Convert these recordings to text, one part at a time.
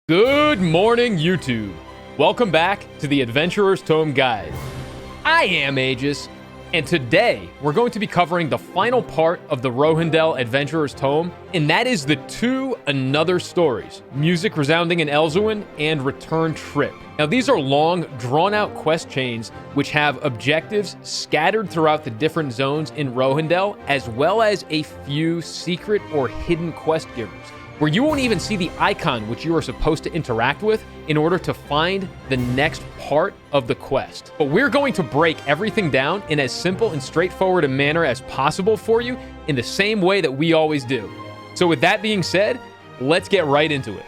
Good morning, YouTube. Welcome back to the Adventurer's Tome Guide. I am Aegis, and today we're going to be covering the final part of the Rohendel Adventurer's Tome, and that is the two Another Stories, Music Resounding in Elzowin and Return Trip. Now, these are long, drawn-out quest chains which have objectives scattered throughout the different zones in Rohendel, as well as a few secret or hidden quest givers, where you won't even see the icon which you are supposed to interact with in order to find the next part of the quest. But we're going to break everything down in as simple and straightforward a manner as possible for you in the same way that we always do. So with that being said, let's get right into it.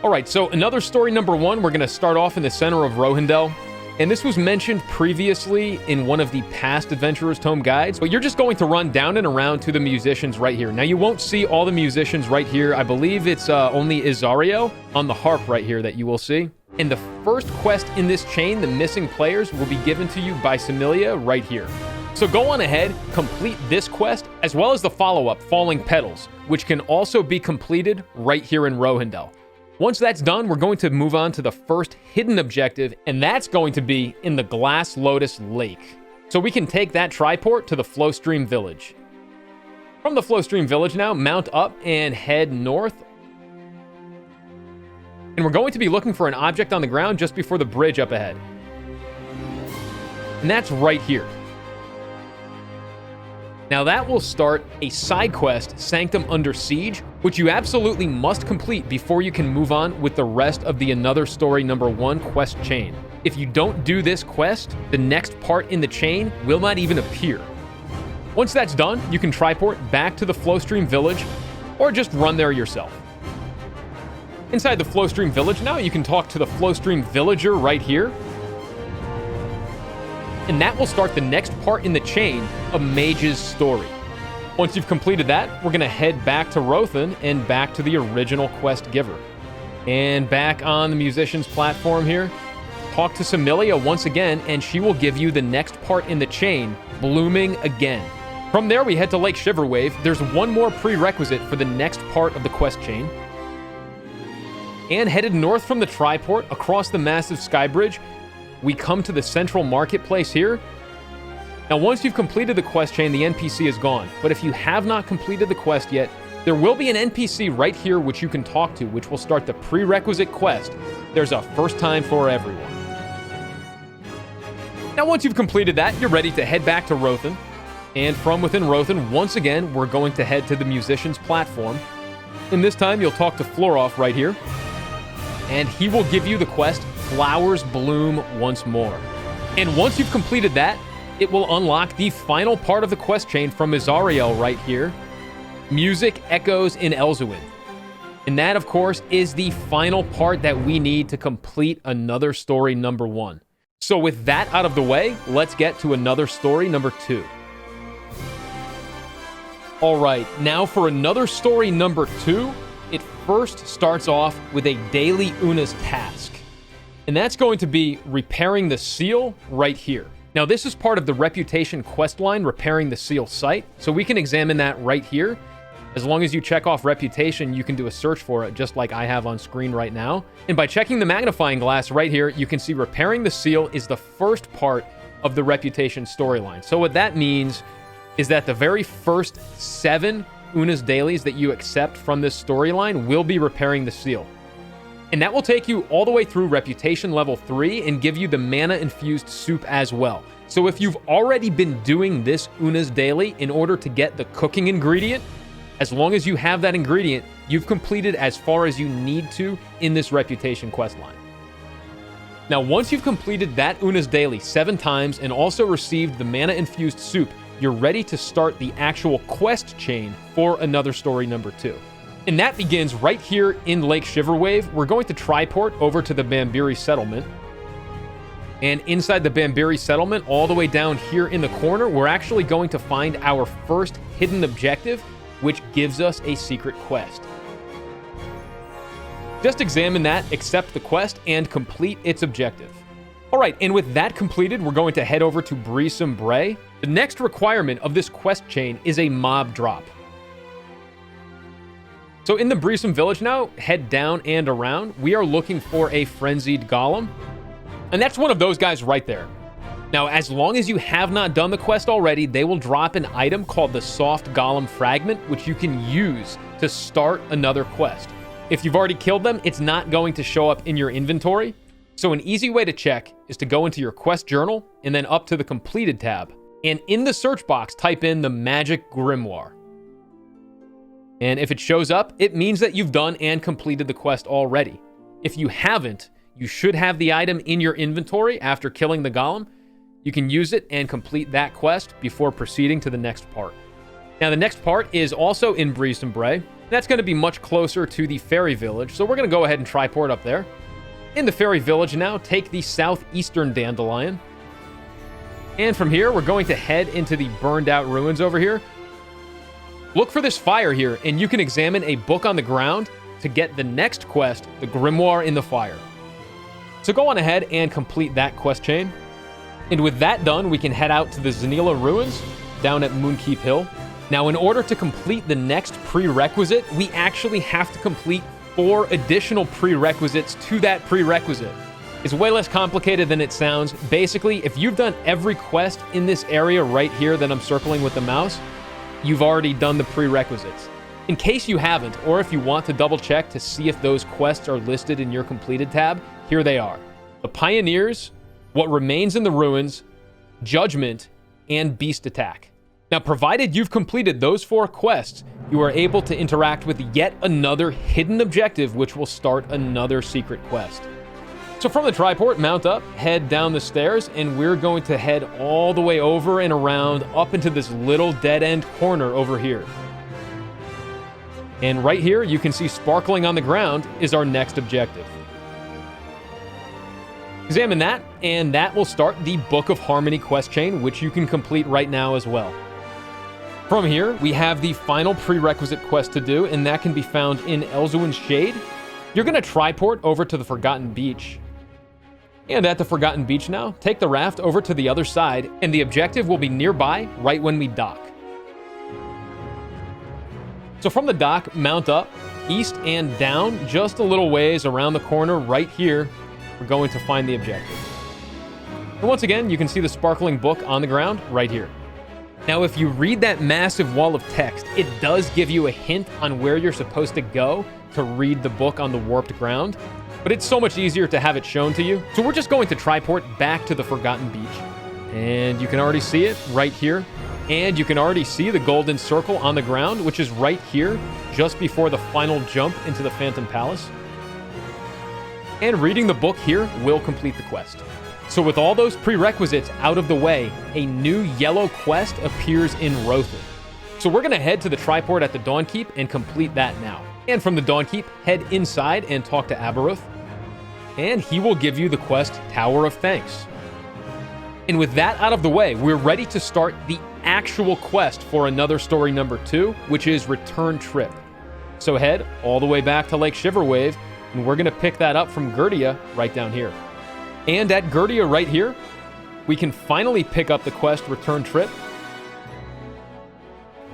All right, so Another Story number 1, we're going to start off in the center of Rohendel. And this was mentioned previously in one of the past Adventurer's Tome guides, but you're just going to run down and around to the musicians right here. Now, you won't see all the musicians right here. I believe it's only Elzowin on the harp right here that you will see. And the first quest in this chain, the missing players, will be given to you by Similia right here. So go on ahead, complete this quest, as well as the follow-up, Falling Petals, which can also be completed right here in Rohendel. Once that's done, we're going to move on to the first hidden objective, and that's going to be in the Glass Lotus Lake. So we can take that triport to the Flowstream Village. From the Flowstream Village now, mount up and head north. And we're going to be looking for an object on the ground just before the bridge up ahead. And that's right here. Now that will start a side quest, Sanctum Under Siege, which you absolutely must complete before you can move on with the rest of the Another Story number 1 quest chain. If you don't do this quest, the next part in the chain will not even appear. Once that's done, you can triport back to the Flowstream Village, or just run there yourself. Inside the Flowstream Village now, you can talk to the Flowstream Villager right here. And that will start the next part in the chain of Mage's story. Once you've completed that, we're going to head back to Rothan and back to the original quest giver. And back on the musician's platform here, talk to Similia once again, and she will give you the next part in the chain, Blooming Again. From there, we head to Lake Shiverwave. There's one more prerequisite for the next part of the quest chain. And headed north from the triport, across the massive sky bridge, we come to the central marketplace here. Now, once you've completed the quest chain, the NPC is gone. But if you have not completed the quest yet, there will be an NPC right here which you can talk to, which will start the prerequisite quest. There's a first time for everyone. Now, once you've completed that, you're ready to head back to Rothan. And from within Rothan, once again, we're going to head to the musician's platform. And this time, you'll talk to Floroff right here. And he will give you the quest, Flowers Bloom Once More. And once you've completed that, it will unlock the final part of the quest chain from Elzowin right here, Music Echoes in Elzowin. And that, of course, is the final part that we need to complete Another Story number 1. So with that out of the way, let's get to Another Story number 2. All right, now for Another Story number 2, it first starts off with a daily Una's task. And that's going to be repairing the seal right here. Now, this is part of the Reputation questline, repairing the seal site. So we can examine that right here. As long as you check off Reputation, you can do a search for it, just like I have on screen right now. And by checking the magnifying glass right here, you can see repairing the seal is the first part of the Reputation storyline. So what that means is that the very first 7 Una's dailies that you accept from this storyline will be repairing the seal. And that will take you all the way through Reputation level 3 and give you the mana-infused soup as well. So if you've already been doing this Una's daily in order to get the cooking ingredient, as long as you have that ingredient, you've completed as far as you need to in this Reputation questline. Now, once you've completed that Una's daily 7 times and also received the mana-infused soup, you're ready to start the actual quest chain for Another Story number 2. And that begins right here in Lake Shiverwave. We're going to triport over to the Bambiri settlement. And inside the Bambiri settlement, all the way down here in the corner, we're actually going to find our first hidden objective, which gives us a secret quest. Just examine that, accept the quest, and complete its objective. All right, and with that completed, we're going to head over to Breesome Bray. The next requirement of this quest chain is a mob drop. So in the Breesome Village now, head down and around, we are looking for a Frenzied Golem. And that's one of those guys right there. Now, as long as you have not done the quest already, they will drop an item called the Soft Golem Fragment, which you can use to start another quest. If you've already killed them, it's not going to show up in your inventory. So an easy way to check is to go into your quest journal and then up to the completed tab. And in the search box, type in the Magick Grimoire. And if it shows up, it means that you've done and completed the quest already. If you haven't, you should have the item in your inventory after killing the golem. You can use it and complete that quest before proceeding to the next part. Now, the next part is also in Breesome Bray. That's going to be much closer to the Fairy Village, so we're going to go ahead and triport up there. In the Fairy Village now, take the southeastern dandelion. And from here, we're going to head into the burned out ruins over here. Look for this fire here, and you can examine a book on the ground to get the next quest, the Grimoire in the Fire. So go on ahead and complete that quest chain. And with that done, we can head out to the Zanila ruins down at Moonkeep Hill. Now, in order to complete the next prerequisite, we actually have to complete 4 additional prerequisites to that prerequisite. It's way less complicated than it sounds. Basically, if you've done every quest in this area right here that I'm circling with the mouse, you've already done the prerequisites. In case you haven't, or if you want to double check to see if those quests are listed in your completed tab, here they are. The Pioneers, What Remains in the Ruins, Judgment, and Beast Attack. Now, provided you've completed those 4 quests, you are able to interact with yet another hidden objective, which will start another secret quest. So from the triport, mount up, head down the stairs, and we're going to head all the way over and around up into this little dead-end corner over here. And right here, you can see sparkling on the ground is our next objective. Examine that, and that will start the Book of Harmony quest chain, which you can complete right now as well. From here, we have the final prerequisite quest to do, and that can be found in Elzowin's Shade. You're going to triport over to the Forgotten Beach. And at the Forgotten Beach now, take the raft over to the other side, and the objective will be nearby right when we dock. So from the dock, mount up, east and down, just a little ways around the corner right here, we're going to find the objective. And once again, you can see the sparkling book on the ground right here. Now, if you read that massive wall of text, it does give you a hint on where you're supposed to go to read the book on the warped ground, but it's so much easier to have it shown to you. So we're just going to triport back to the Forgotten Beach. And you can already see it right here. And you can already see the golden circle on the ground, which is right here, just before the final jump into the Phantom Palace. And reading the book here will complete the quest. So with all those prerequisites out of the way, a new yellow quest appears in Rothan. So we're going to head to the triport at the Dawnkeep and complete that now. And from the Dawnkeep, head inside and talk to Abaruth. And he will give you the quest Tower of Thanks. And with that out of the way, we're ready to start the actual quest for another story number 2, which is Return Trip. So head all the way back to Lake Shiverwave, and we're going to pick that up from Gerdia right down here. And at Gerdia right here, we can finally pick up the quest Return Trip.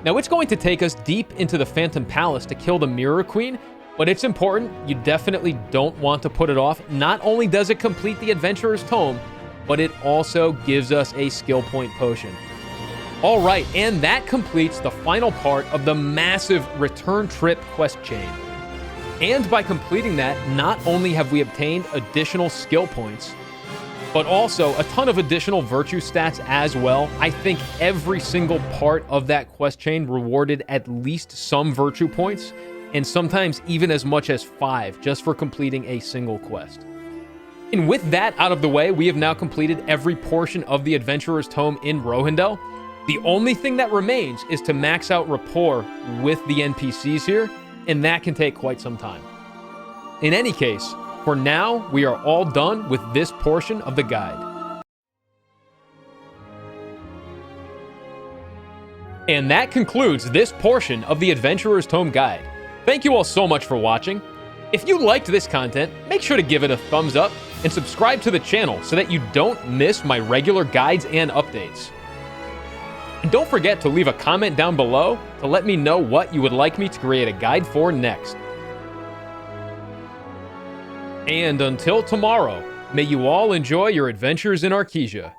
Now, it's going to take us deep into the Phantom Palace to kill the Mirror Queen, but it's important. You definitely don't want to put it off. Not only does it complete the Adventurer's Tome, but it also gives us a skill point potion. All right, and that completes the final part of the massive Return Trip quest chain. And by completing that, not only have we obtained additional skill points, but also a ton of additional virtue stats as well. I think every single part of that quest chain rewarded at least some virtue points, and sometimes even as much as 5 just for completing a single quest. And with that out of the way, we have now completed every portion of the Adventurer's Tome in Rohendel. The only thing that remains is to max out rapport with the NPCs here, and that can take quite some time. In any case, for now, we are all done with this portion of the guide. And that concludes this portion of the Adventurer's Tome guide. Thank you all so much for watching. If you liked this content, make sure to give it a thumbs up and subscribe to the channel so that you don't miss my regular guides and updates. And don't forget to leave a comment down below to let me know what you would like me to create a guide for next. And until tomorrow, may you all enjoy your adventures in Arkesia.